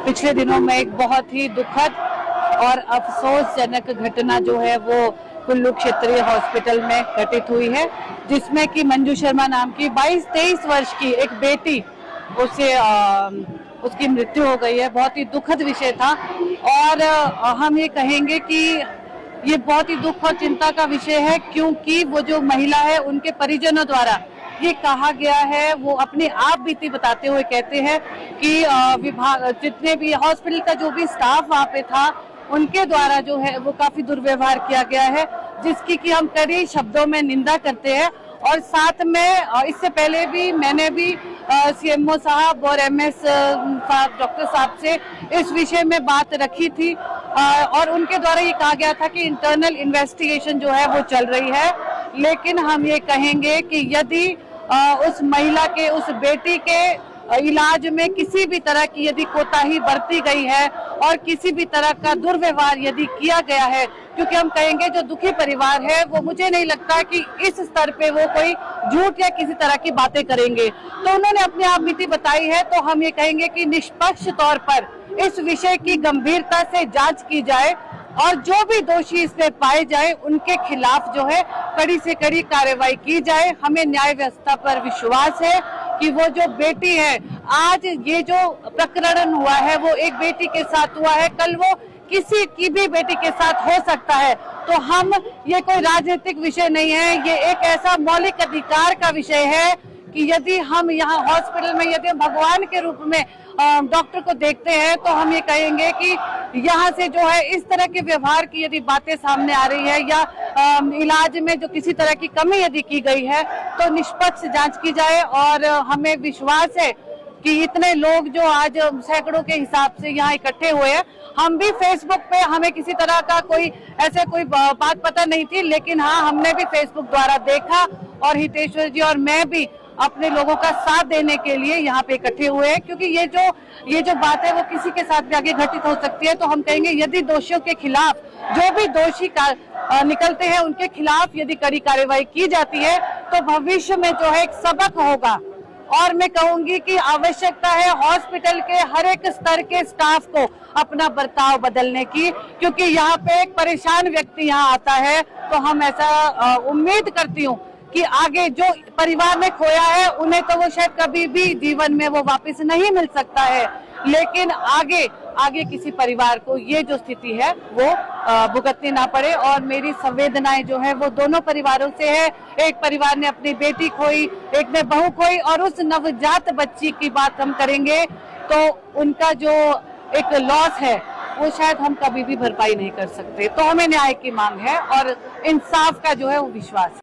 पिछले दिनों में एक बहुत ही दुखद और अफसोसजनक घटना जो है वो कुल्लू क्षेत्रीय हॉस्पिटल में घटित हुई है, जिसमें कि मंजू शर्मा नाम की 22-23 वर्ष की एक बेटी उसकी मृत्यु हो गई है। बहुत ही दुखद विषय था और हम ये कहेंगे कि ये बहुत ही दुख और चिंता का विषय है, क्योंकि वो जो महिला है उनके परिजनों द्वारा ये कहा गया है, वो अपनी आप बीती बताते हुए कहते हैं कि विभाग जितने भी हॉस्पिटल का जो भी स्टाफ वहाँ पे था उनके द्वारा जो है वो काफी दुर्व्यवहार किया गया है, जिसकी कि हम कड़ी शब्दों में निंदा करते हैं। और साथ में इससे पहले भी मैंने भी सीएमओ साहब और एमएस साहब डॉक्टर साहब से इस विषय में बात रखी थी और उनके द्वारा ये कहा गया था कि इंटरनल इन्वेस्टिगेशन जो है वो चल रही है। लेकिन हम ये कहेंगे कि यदि उस महिला के उस बेटी के इलाज में किसी भी तरह की यदि कोताही बरती गई है और किसी भी तरह का दुर्व्यवहार यदि किया गया है, क्योंकि हम कहेंगे जो दुखी परिवार है वो मुझे नहीं लगता कि इस स्तर पे वो कोई झूठ या किसी तरह की बातें करेंगे, तो उन्होंने अपनी आप बीती बताई है। तो हम ये कहेंगे कि निष्पक्ष तौर पर इस विषय की गंभीरता से जांच की जाए और जो भी दोषी इसमें पाए जाए उनके खिलाफ जो है कड़ी से कड़ी कार्रवाई की जाए। हमें न्याय व्यवस्था पर विश्वास है कि वो जो बेटी है, आज ये जो प्रकरण हुआ है वो एक बेटी के साथ हुआ है, कल वो किसी की भी बेटी के साथ हो सकता है। तो हम ये कोई राजनीतिक विषय नहीं है, ये एक ऐसा मौलिक अधिकार का विषय है कि यदि हम यहाँ हॉस्पिटल में यदि हम भगवान के रूप में डॉक्टर को देखते हैं, तो हम ये कहेंगे कि यहाँ से जो है इस तरह के व्यवहार की यदि बातें सामने आ रही है या इलाज में जो किसी तरह की कमी यदि की गई है तो निष्पक्ष जांच की जाए। और हमें विश्वास है कि इतने लोग जो आज सैकड़ों के हिसाब से यहाँ इकट्ठे हुए हैं, हम भी फेसबुक पे हमें किसी तरह का कोई बात पता नहीं थी, लेकिन हाँ हमने भी फेसबुक द्वारा देखा और हितेश्वर जी और मैं भी अपने लोगों का साथ देने के लिए यहाँ पे इकट्ठे हुए हैं, क्योंकि ये जो बात है वो किसी के साथ भी आगे घटित हो सकती है। तो हम कहेंगे यदि दोषियों के खिलाफ जो भी दोषी निकलते हैं उनके खिलाफ यदि कड़ी कार्रवाई की जाती है तो भविष्य में जो है एक सबक होगा। और मैं कहूंगी कि आवश्यकता है हॉस्पिटल के हर एक स्तर के स्टाफ को अपना बर्ताव बदलने की, क्योंकि यहाँ पे एक परेशान व्यक्ति यहाँ आता है तो हम ऐसा उम्मीद करती हूँ कि आगे जो परिवार ने खोया है उन्हें तो वो शायद कभी भी जीवन में वो वापस नहीं मिल सकता है, लेकिन आगे किसी परिवार को ये जो स्थिति है वो भुगतनी ना पड़े। और मेरी संवेदनाएं जो है वो दोनों परिवारों से है। एक परिवार ने अपनी बेटी खोई, एक ने बहू खोई, और उस नवजात बच्ची की बात हम करेंगे तो उनका जो एक लॉस है वो शायद हम कभी भी भरपाई नहीं कर सकते। तो हमें न्याय की मांग है और इंसाफ का जो है वो विश्वास है।